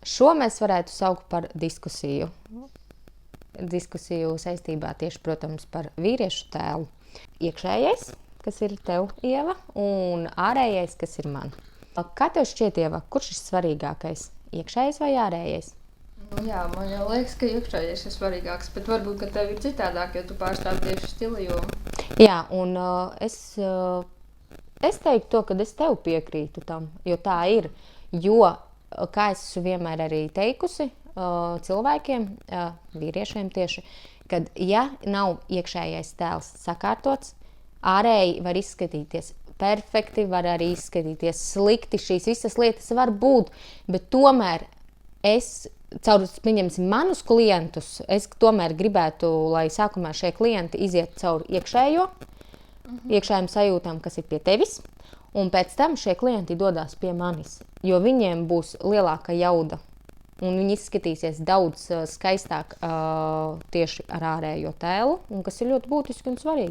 Šo mēs varētu saukt par diskusiju. Diskusiju saistībā tieši, protams, par vīriešu tēlu. Iekšējais, kas ir tev, Ieva, un ārējais, kas ir man. Kā tev šķiet, Ieva, kurš ir svarīgākais? Iekšējais vai ārējais? Jā, man jau liekas, ka iekšējais ir svarīgāks, bet varbūt, ka tev ir citādāk, jo tu pārstāvi tieši stila jomu. Jā, un es teiktu to, ka es tev piekrītu tam, jo tā ir. Jo, kā es esmu vienmēr arī teikusi cilvēkiem, vīriešiem tieši, kad ja nav iekšējais tēls sakārtots, ārēji var izskatīties perfekti, var arī izskatīties slikti, šīs visas lietas var būt, bet tomēr es caur, pieņemsim, manus klientus, es tomēr gribētu, lai sākumā šie klienti iziet caur iekšējām sajūtām, kas ir pie tevis, un pēc tam šie klienti dodās pie manis, jo viņiem būs lielāka jauda, un viņi izskatīsies daudz skaistāk tieši ar ārējo tēlu, un kas ir ļoti būtiski un svarīgi.